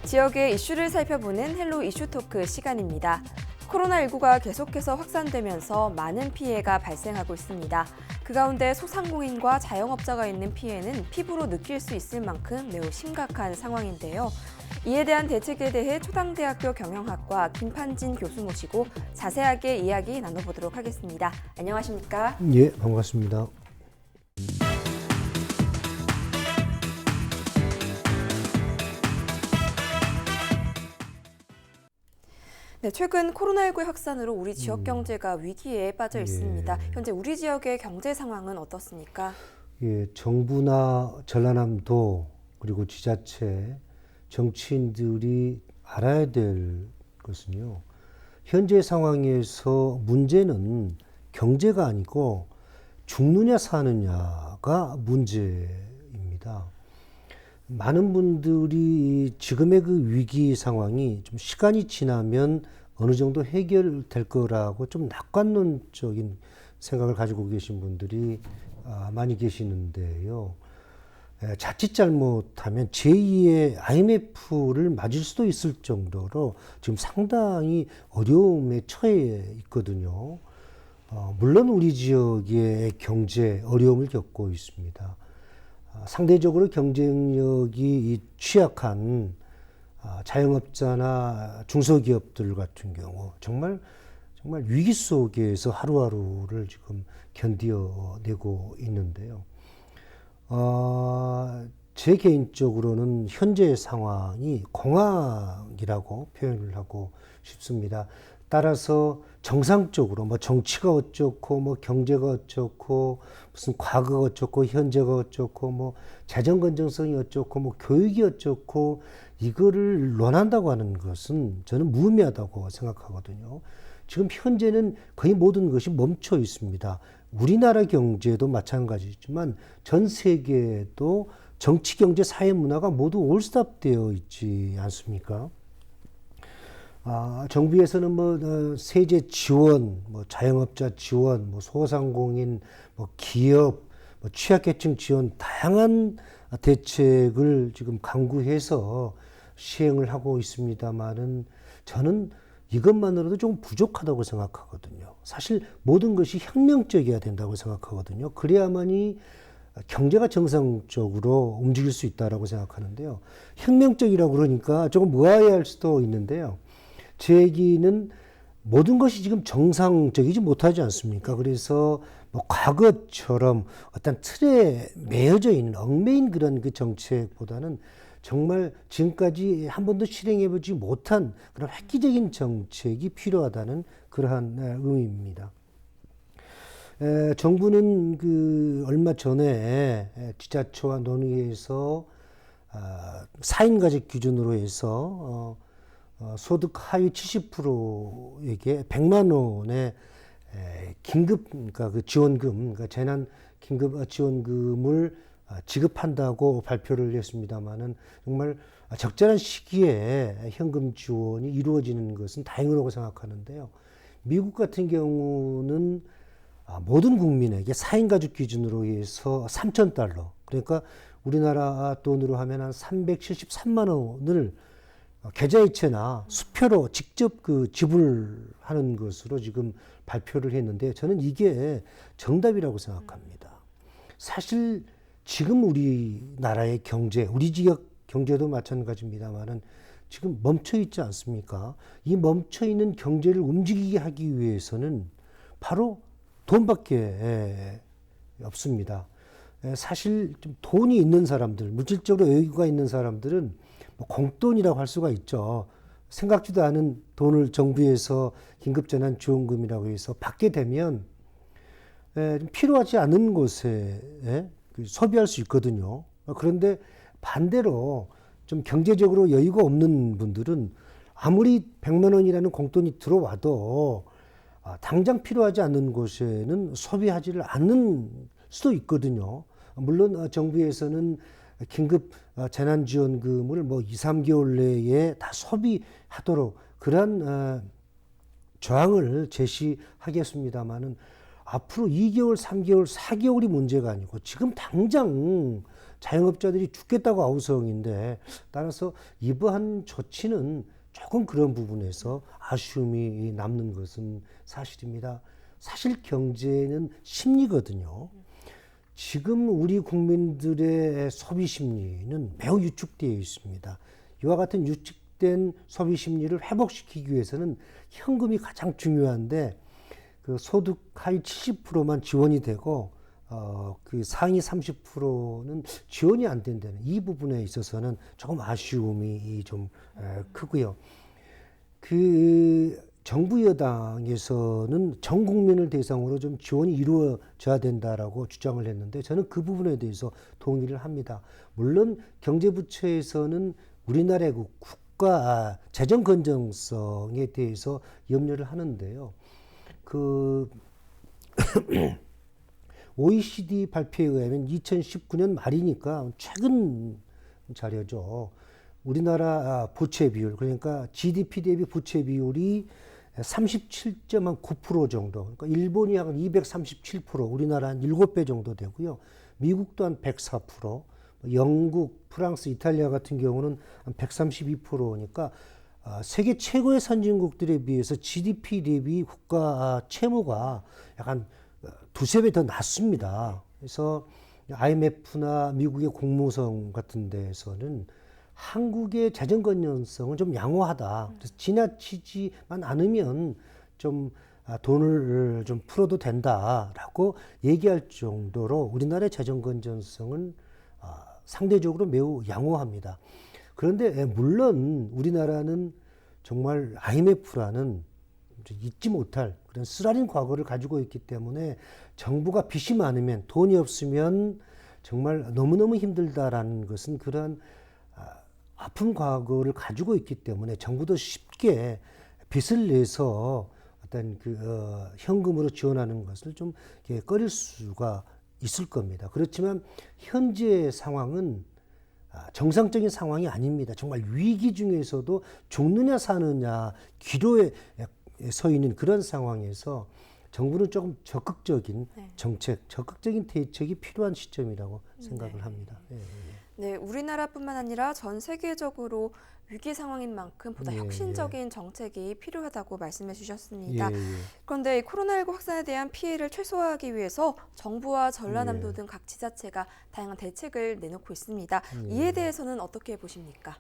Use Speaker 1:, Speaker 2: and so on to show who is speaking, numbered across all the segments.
Speaker 1: 지역의 이슈를 살펴보는 헬로 이슈 토크 시간입니다. 코로나19가 계속해서 확산되면서 많은 피해가 발생하고 있습니다. 그 가운데 소상공인과 자영업자가 있는 피해는 피부로 느낄 수 있을 만큼 매우 심각한 상황인데요. 이에 대한 대책에 대해 초당대학교 경영학과 김판진 교수 모시고 자세하게 이야기 나눠보도록 하겠습니다. 안녕하십니까?
Speaker 2: 예, 반갑습니다.
Speaker 1: 네, 최근 코로나19의 확산으로 우리 지역 경제가 위기에 빠져 있습니다. 현재 우리 지역의 경제 상황은 어떻습니까?
Speaker 2: 예, 정부나 전라남도 그리고 지자체, 정치인들이 알아야 될 것은요. 현재 상황에서 문제는 경제가 아니고 죽느냐 사느냐가 문제입니다. 많은 분들이 지금의 그 위기 상황이 좀 시간이 지나면 어느 정도 해결될 거라고 좀 낙관론적인 생각을 가지고 계신 분들이 많이 계시는데요. 자칫 잘못하면 제2의 IMF를 맞을 수도 있을 정도로 지금 상당히 어려움에 처해 있거든요. 물론 우리 지역의 경제 어려움을 겪고 있습니다. 상대적으로 경쟁력이 취약한 자영업자나 중소기업들 같은 경우 정말 위기 속에서 하루하루를 지금 견뎌내고 있는데요. 제 개인적으로는 현재 상황이 공황이라고 표현을 하고 싶습니다. 따라서 정상적으로 뭐 정치가 어쩌고 뭐 경제가 어쩌고 무슨 과거가 어쩌고 현재가 어쩌고 뭐 재정 건전성이 어쩌고 뭐 교육이 어쩌고 이거를 논한다고 하는 것은 저는 무의미하다고 생각하거든요. 지금 현재는 거의 모든 것이 멈춰 있습니다. 우리나라 경제도 마찬가지지만 전 세계도 정치, 경제, 사회, 문화가 모두 올스톱 되어 있지 않습니까? 정부에서는 세제 지원, 자영업자 지원, 소상공인, 기업, 취약계층 지원 다양한 대책을 지금 강구해서 시행을 하고 있습니다만은 저는 이것만으로도 좀 부족하다고 생각하거든요. 사실 모든 것이 혁명적이어야 된다고 생각하거든요. 그래야만이 경제가 정상적으로 움직일 수 있다라고 생각하는데요. 혁명적이라고 그러니까 조금 의아해할 수도 있는데요. 제 얘기는 모든 것이 지금 정상적이지 못하지 않습니까? 그래서 과거처럼 어떤 틀에 매여져 있는 얽매인 그런 그 정책보다는 정말 지금까지 한 번도 실행해보지 못한 그런 획기적인 정책이 필요하다는 그러한 의미입니다. 정부는 얼마 전에 지자체와 논의해서 4인 가족 기준으로 해서 소득 하위 70%에게 100만 원의 긴급 그러니까 그 지원금, 그러니까 재난 긴급 지원금을 지급한다고 발표를 했습니다만은 정말 적절한 시기에 현금 지원이 이루어지는 것은 다행이라고 생각하는데요. 미국 같은 경우는 모든 국민에게 4인 가족 기준으로 해서 $3,000, 그러니까 우리나라 돈으로 하면 한 373만 원을 계좌이체나 수표로 직접 지불하는 것으로 지금 발표를 했는데 저는 이게 정답이라고 생각합니다. 사실 지금 우리나라의 경제, 우리 지역 경제도 마찬가지입니다만은 지금 멈춰 있지 않습니까? 이 멈춰 있는 경제를 움직이게 하기 위해서는 바로 돈밖에 없습니다. 사실 좀 돈이 있는 사람들, 물질적으로 여유가 있는 사람들은 공돈이라고 할 수가 있죠. 생각지도 않은 돈을 정부에서 긴급재난지원금이라고 해서 받게 되면 필요하지 않은 곳에 소비할 수 있거든요. 그런데 반대로 좀 경제적으로 여유가 없는 분들은 아무리 100만 원이라는 공돈이 들어와도 당장 필요하지 않는 곳에는 소비하지를 않는 수도 있거든요. 물론 정부에서는 긴급 재난지원금을 2, 3개월 내에 다 소비하도록 그런 조항을 제시하겠습니다만은 앞으로 2개월, 3개월, 4개월이 문제가 아니고 지금 당장 자영업자들이 죽겠다고 아우성인데 따라서 이러한 조치는 조금 그런 부분에서 아쉬움이 남는 것은 사실입니다. 사실 경제는 심리거든요. 지금 우리 국민들의 소비 심리는 매우 유축되어 있습니다. 이와 같은 유축된 소비 심리를 회복시키기 위해서는 현금이 가장 중요한데 그 소득 하위 70%만 지원이 되고 그 상위 30%는 지원이 안 된다는 이 부분에 있어서는 조금 아쉬움이 좀 크고요. 그 정부 여당에서는 전 국민을 대상으로 좀 지원이 이루어져야 된다라고 주장을 했는데 저는 그 부분에 대해서 동의를 합니다. 물론 경제부처에서는 우리나라의 그 국가 재정 건전성에 대해서 염려를 하는데요. 그 OECD 발표에 의하면 2019년 말이니까 최근 자료죠. 우리나라 부채 비율, 그러니까 GDP 대비 부채 비율이 37.9% 정도. 그러니까 일본이 한 237%, 우리나라 한 7배 정도 되고요. 미국도 한 104%, 영국, 프랑스, 이탈리아 같은 경우는 한 132%니까 세계 최고의 선진국들에 비해서 GDP 대비 국가 채무가 약간 두세 배 더 낮습니다. 그래서 IMF나 미국의 공모성 같은 데에서는 한국의 재정 건전성은 좀 양호하다. 그래서 지나치지만 않으면 좀 돈을 좀 풀어도 된다라고 얘기할 정도로 우리나라의 재정 건전성은 상대적으로 매우 양호합니다. 그런데 물론 우리나라는 정말 IMF라는 잊지 못할 그런 쓰라린 과거를 가지고 있기 때문에 정부가 빚이 많으면 돈이 없으면 정말 너무너무 힘들다라는 것은 그런 아픈 과거를 가지고 있기 때문에 정부도 쉽게 빚을 내서 어떤 현금으로 지원하는 것을 좀 꺼릴 수가 있을 겁니다. 그렇지만 현재 상황은 정상적인 상황이 아닙니다. 정말 위기 중에서도 죽느냐 사느냐 기로에 서 있는 그런 상황에서 정부는 조금 적극적인 정책, 적극적인 대책이 필요한 시점이라고 생각을 합니다.
Speaker 1: 네, 우리나라뿐만 아니라 전 세계적으로 위기 상황인 만큼 보다 혁신적인 정책이 필요하다고 말씀해 주셨습니다. 그런데 코로나19 확산에 대한 피해를 최소화하기 위해서 정부와 전라남도 등 각 지자체가 다양한 대책을 내놓고 있습니다. 이에 대해서는 어떻게 보십니까?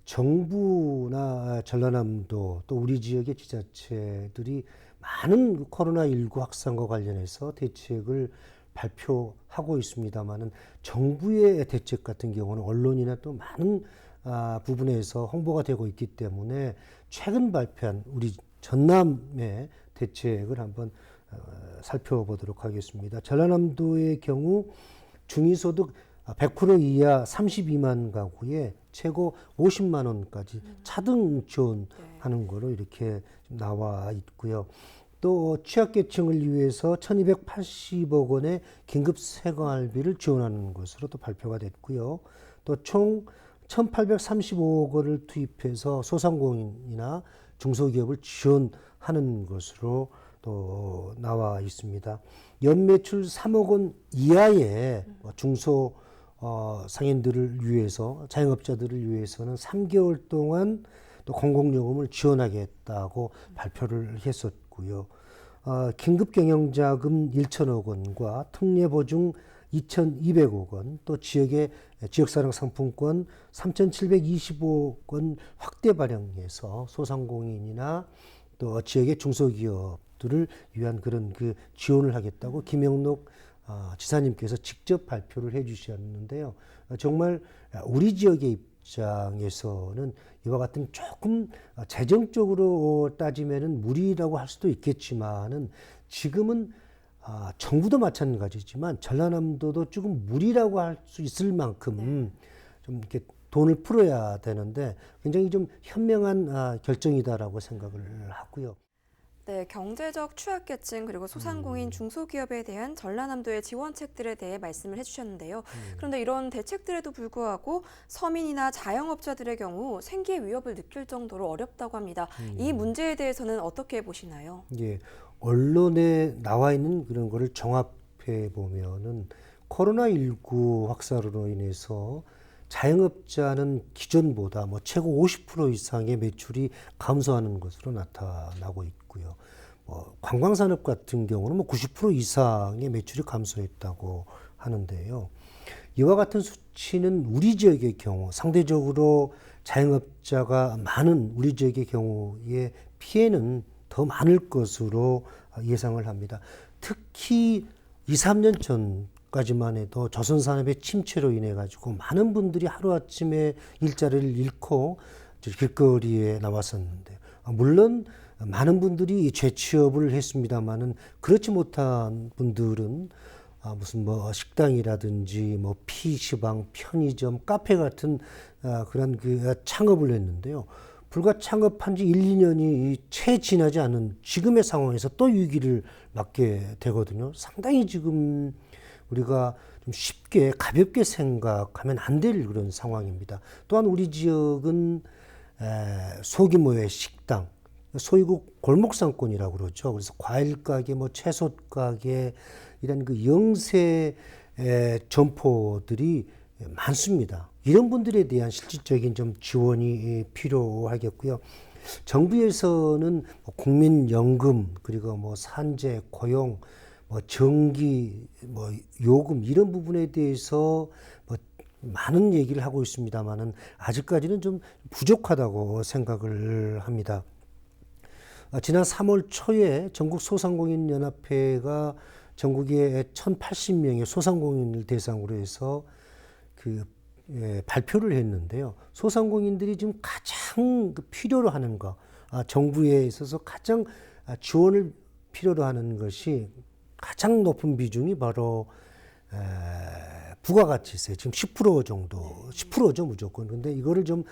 Speaker 2: 정부나 전라남도 또 우리 지역의 지자체들이 많은 코로나19 확산과 관련해서 대책을 발표하고 있습니다만은 정부의 대책 같은 경우는 언론이나 또 많은 부분에서 홍보가 되고 있기 때문에 최근 발표한 우리 전남의 대책을 한번 살펴보도록 하겠습니다. 전라남도의 경우 중위소득 100% 이하 32만 가구에 최고 50만 원까지 차등 지원하는 거로 이렇게 나와 있고요. 또 취약계층을 위해서 1,280억 원의 긴급 생활비를 지원하는 것으로 또 발표가 됐고요. 또 총 1,835억 원을 투입해서 소상공인이나 중소기업을 지원하는 것으로 또 나와 있습니다. 연매출 3억 원 이하의 중소 상인들을 위해서, 자영업자들을 위해서는 3개월 동안 또 공공요금을 지원하겠다고 발표를 했었고요. 긴급경영자금 1천억 원과 특례보증 2,200억 원, 또 지역의 지역사랑 상품권 3,725억 원 확대 발행해서 소상공인이나 또 지역의 중소기업들을 위한 그런 지원을 하겠다고 김영록 지사님께서 직접 발표를 해 주셨는데요. 정말 우리 지역의 입장에서는 이와 같은 조금 재정적으로 따지면은 무리라고 할 수도 있겠지만은 지금은 정부도 마찬가지지만 전라남도도 조금 무리라고 할 수 있을 만큼 좀 이렇게 돈을 풀어야 되는데 굉장히 좀 현명한 결정이다라고 생각을 하고요.
Speaker 1: 네, 경제적 취약계층 그리고 소상공인 중소기업에 대한 전라남도의 지원책들에 대해 말씀을 해주셨는데요. 그런데 이런 대책들에도 불구하고 서민이나 자영업자들의 경우 생계 위협을 느낄 정도로 어렵다고 합니다. 이 문제에 대해서는 어떻게 보시나요?
Speaker 2: 언론에 나와 있는 그런 거를 종합해 보면은 코로나19 확산으로 인해서 자영업자는 기존보다 뭐 최고 50% 이상의 매출이 감소하는 것으로 나타나고 있고요. 관광산업 같은 경우는 뭐 90% 이상의 매출이 감소했다고 하는데요. 이와 같은 수치는 우리 지역의 경우, 상대적으로 자영업자가 많은 우리 지역의 경우에 피해는 더 많을 것으로 예상을 합니다. 특히 2, 3년 전까지만 해도 조선산업의 침체로 인해 가지고 많은 분들이 하루아침에 일자리를 잃고 길거리에 나왔었는데, 물론 많은 분들이 재취업을 했습니다만은 그렇지 못한 분들은 무슨 뭐 식당이라든지 뭐 PC방, 편의점, 카페 같은 그런 그 창업을 했는데요. 불과 창업한 지 1, 2년이 채 지나지 않은 지금의 상황에서 또 위기를 맞게 되거든요. 상당히 지금 우리가 좀 쉽게 가볍게 생각하면 안 될 그런 상황입니다. 또한 우리 지역은 소규모의 식당, 소위 그 골목상권이라고 그러죠. 그래서 과일 가게, 뭐 채소 가게, 이런 그 영세 점포들이 많습니다. 이런 분들에 대한 실질적인 좀 지원이 필요하겠고요. 정부에서는 뭐 국민연금, 그리고 뭐 산재, 고용, 뭐 전기, 뭐 요금 이런 부분에 대해서 뭐 많은 얘기를 하고 있습니다만은 아직까지는 좀 부족하다고 생각을 합니다. 지난 3월 초에 전국 소상공인연합회가 전국에 1,080명의 소상공인을 대상으로 해서 발표를 했는데요. 소상공인들이 지금 가장 필요로 하는 거, 정부에 있어서 가장 지원을 필요로 하는 것이 가장 높은 비중이 바로 부가가치세, 지금 10% 정도, 10%죠 무조건. 근데 이거를 좀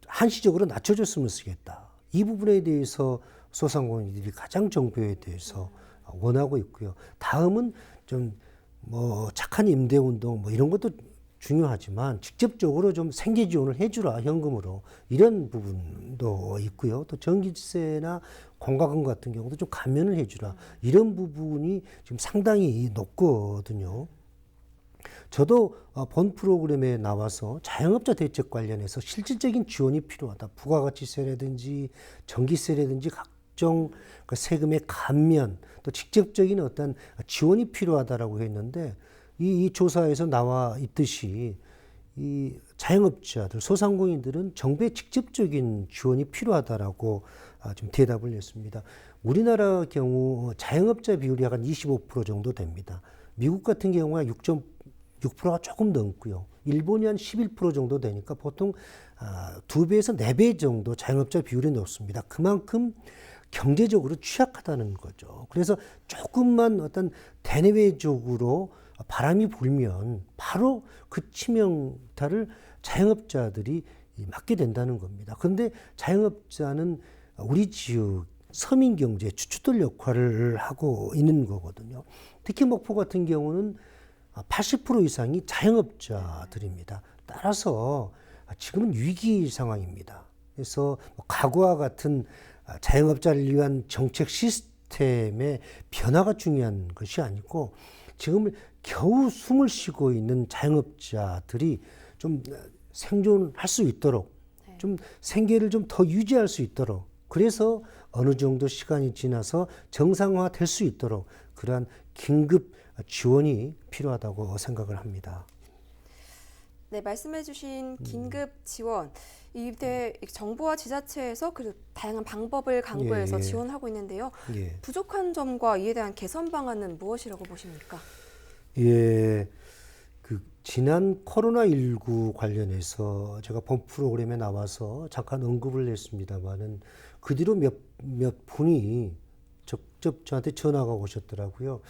Speaker 2: 한시적으로 낮춰줬으면 쓰겠다. 이 부분에 대해서 소상공인들이 가장 정부에 대해서 원하고 있고요. 다음은 좀 뭐 착한 임대운동 뭐 이런 것도 중요하지만 직접적으로 좀 생계 지원을 해주라, 현금으로, 이런 부분도 있고요. 또 전기세나 공과금 같은 경우도 좀 감면을 해주라, 이런 부분이 지금 상당히 높거든요. 저도 본 프로그램에 나와서 자영업자 대책 관련해서 실질적인 지원이 필요하다. 부가가치세라든지 전기세라든지 각종 세금의 감면, 또 직접적인 어떤 지원이 필요하다라고 했는데, 이 조사에서 나와 있듯이 이 자영업자들, 소상공인들은 정부의 직접적인 지원이 필요하다라고 좀 대답을 했습니다. 우리나라 경우 자영업자 비율이 약 25% 정도 됩니다. 미국 같은 경우가 6.6%가 조금 넘고요. 일본이 한 11% 정도 되니까 보통 2배에서 4배 정도 자영업자 비율이 높습니다. 그만큼 경제적으로 취약하다는 거죠. 그래서 조금만 어떤 대내외적으로 바람이 불면 바로 그 치명타를 자영업자들이 맞게 된다는 겁니다. 그런데 자영업자는 우리 지역 서민 경제 주춧돌 역할을 하고 있는 거거든요. 특히 목포 같은 경우는 80% 이상이 자영업자들입니다. 따라서 지금은 위기 상황입니다. 그래서 과거와 같은 자영업자를 위한 정책 시스템의 변화가 중요한 것이 아니고, 지금 겨우 숨을 쉬고 있는 자영업자들이 좀 생존할 수 있도록, 좀 생계를 좀 더 유지할 수 있도록, 그래서 어느 정도 시간이 지나서 정상화 될 수 있도록 그러한 긴급 지원이 필요하다고 생각을 합니다.
Speaker 1: 네, 말씀해주신 긴급 지원, 이때 정부와 지자체에서 그 다양한 방법을 강구해서 지원하고 있는데요. 부족한 점과 이에 대한 개선 방안은 무엇이라고 보십니까?
Speaker 2: 지난 코로나19 관련해서 제가 본 프로그램에 나와서 잠깐 언급을 했습니다만은 그 뒤로 몇 분이 직접 저한테 전화가 오셨더라고요.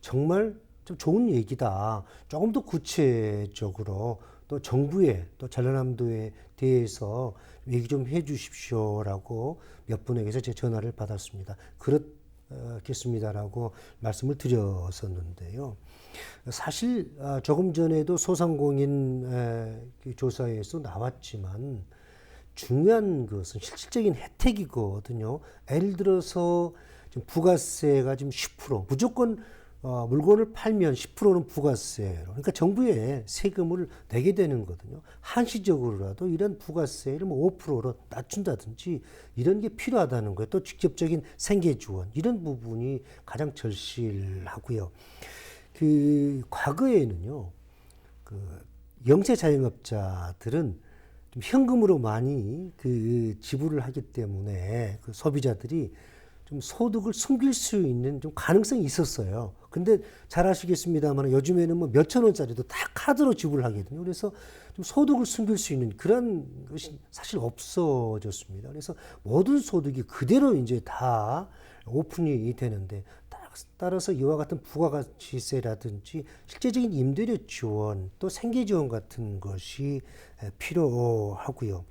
Speaker 2: 정말 좀 좋은 얘기다. 조금 더 구체적으로 또 정부에, 또 전라남도에 대해서 얘기 좀 해 주십시오라고 몇 분에게서 제 전화를 받았습니다. 그렇겠습니다라고 말씀을 드렸었는데요. 사실 조금 전에도 소상공인 조사에서 나왔지만 중요한 것은 실질적인 혜택이거든요. 예를 들어서 지금 부가세가 지금 10%, 무조건 물건을 팔면 10%는 부가세로, 그러니까 정부에 세금을 내게 되는 거거든요. 한시적으로라도 이런 부가세를 뭐 5%로 낮춘다든지 이런 게 필요하다는 거예요. 또 직접적인 생계 지원 이런 부분이 가장 절실하고요. 그 과거에는요, 그 영세 자영업자들은 좀 현금으로 많이 그 지불을 하기 때문에 그 소비자들이 좀 소득을 숨길 수 있는 좀 가능성이 있었어요. 근데 잘 아시겠습니다만 요즘에는 뭐 몇천 원짜리도 다 카드로 지불하거든요. 그래서 좀 소득을 숨길 수 있는 그런 것이 사실 없어졌습니다. 그래서 모든 소득이 그대로 이제 다 오픈이 되는데, 따라서 이와 같은 부가가치세라든지 실제적인 임대료 지원 또 생계 지원 같은 것이 필요하고요.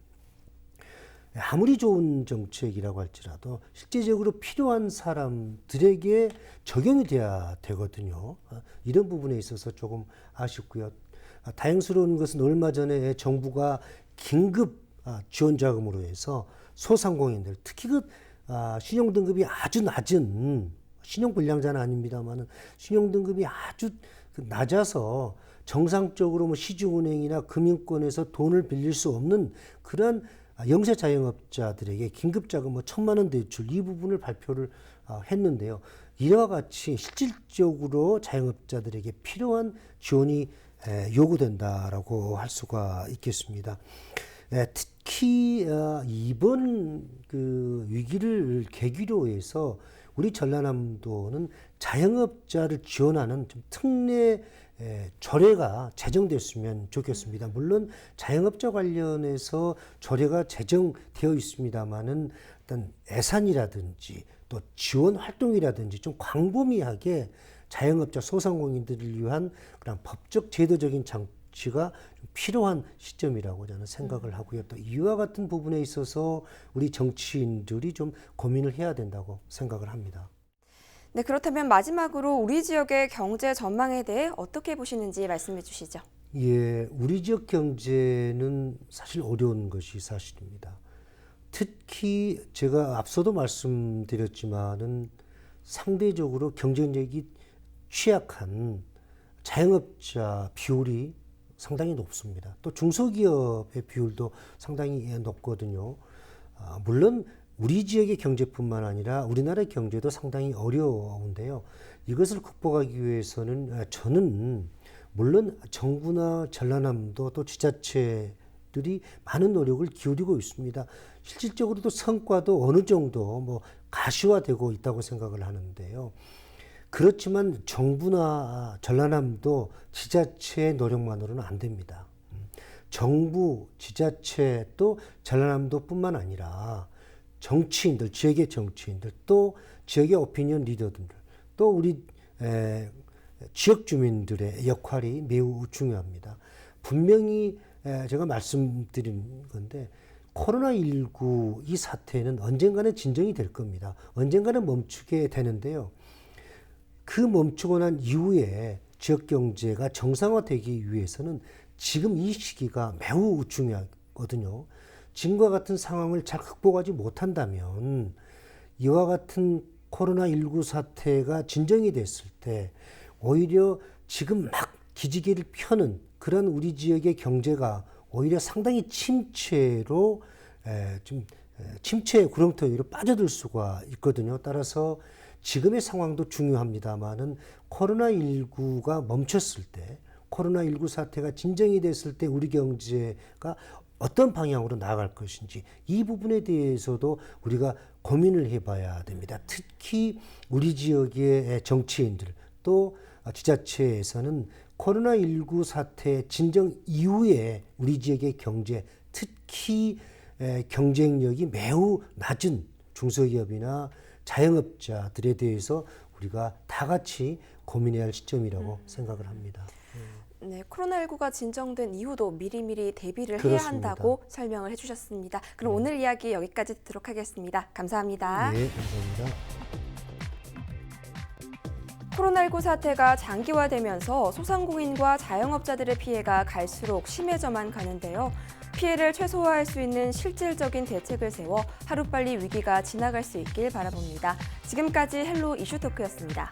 Speaker 2: 아무리 좋은 정책이라고 할지라도 실제적으로 필요한 사람들에게 적용이 돼야 되거든요. 이런 부분에 있어서 조금 아쉽고요. 다행스러운 것은 얼마 전에 정부가 긴급 지원 자금으로 해서 소상공인들, 특히 그 신용등급이 아주 낮은, 신용불량자는 아닙니다만 신용등급이 아주 낮아서 정상적으로 뭐 시중은행이나 금융권에서 돈을 빌릴 수 없는 그런 영세 자영업자들에게 긴급자금 뭐 1,000만 원 대출 이 부분을 발표를 했는데요. 이와 같이 실질적으로 자영업자들에게 필요한 지원이 요구된다라고 할 수가 있겠습니다. 특히 이번 그 위기를 계기로 해서 우리 전라남도는 자영업자를 지원하는 좀 특례 조례가 제정됐으면 좋겠습니다. 물론 자영업자 관련해서 조례가 제정되어 있습니다만은 어떤 예산이라든지 또 지원 활동이라든지 좀 광범위하게 자영업자 소상공인들을 위한 그런 법적 제도적인 장치가 좀 필요한 시점이라고 저는 생각을 하고요. 또 이와 같은 부분에 있어서 우리 정치인들이 좀 고민을 해야 된다고 생각을 합니다.
Speaker 1: 네, 그렇다면 마지막으로 우리 지역의 경제 전망에 대해 어떻게 보시는지 말씀해 주시죠.
Speaker 2: 예, 우리 지역 경제는 사실 어려운 것이 사실입니다. 특히 제가 앞서도 말씀드렸지만은 상대적으로 경쟁력이 취약한 자영업자 비율이 상당히 높습니다. 또 중소기업의 비율도 상당히 높거든요. 물론 우리 지역의 경제뿐만 아니라 우리나라의 경제도 상당히 어려운데요. 이것을 극복하기 위해서는 저는 물론 정부나 전라남도 또 지자체들이 많은 노력을 기울이고 있습니다. 실질적으로도 성과도 어느 정도 뭐 가시화되고 있다고 생각을 하는데요. 그렇지만 정부나 전라남도 지자체의 노력만으로는 안 됩니다. 정부, 지자체 또 전라남도뿐만 아니라 정치인들, 지역의 정치인들, 또 지역의 오피니언 리더들, 또 우리 지역 주민들의 역할이 매우 중요합니다. 분명히 제가 말씀드린 건데 코로나19 이 사태는 언젠가는 진정이 될 겁니다. 언젠가는 멈추게 되는데요. 그 멈추고 난 이후에 지역 경제가 정상화되기 위해서는 지금 이 시기가 매우 중요하거든요. 지금과 같은 상황을 잘 극복하지 못한다면 이와 같은 코로나19 사태가 진정이 됐을 때 오히려 지금 막 기지개를 펴는 그런 우리 지역의 경제가 오히려 상당히 침체로 침체의 구렁텅이로 빠져들 수가 있거든요. 따라서 지금의 상황도 중요합니다만은 코로나19가 멈췄을 때, 코로나19 사태가 진정이 됐을 때 우리 경제가 어떤 방향으로 나아갈 것인지 이 부분에 대해서도 우리가 고민을 해봐야 됩니다. 특히 우리 지역의 정치인들 또 지자체에서는 코로나19 사태 진정 이후에 우리 지역의 경제, 특히 경쟁력이 매우 낮은 중소기업이나 자영업자들에 대해서 우리가 다 같이 고민해야 할 시점이라고 생각을 합니다.
Speaker 1: 네, 코로나19가 진정된 이후도 미리미리 대비를
Speaker 2: 그렇습니다.
Speaker 1: 해야 한다고 설명을 해주셨습니다. 그럼 오늘 이야기 여기까지 듣도록 하겠습니다. 감사합니다.
Speaker 2: 네, 감사합니다.
Speaker 1: 코로나19 사태가 장기화되면서 소상공인과 자영업자들의 피해가 갈수록 심해져만 가는데요. 피해를 최소화할 수 있는 실질적인 대책을 세워 하루빨리 위기가 지나갈 수 있길 바라봅니다. 지금까지 헬로 이슈토크였습니다.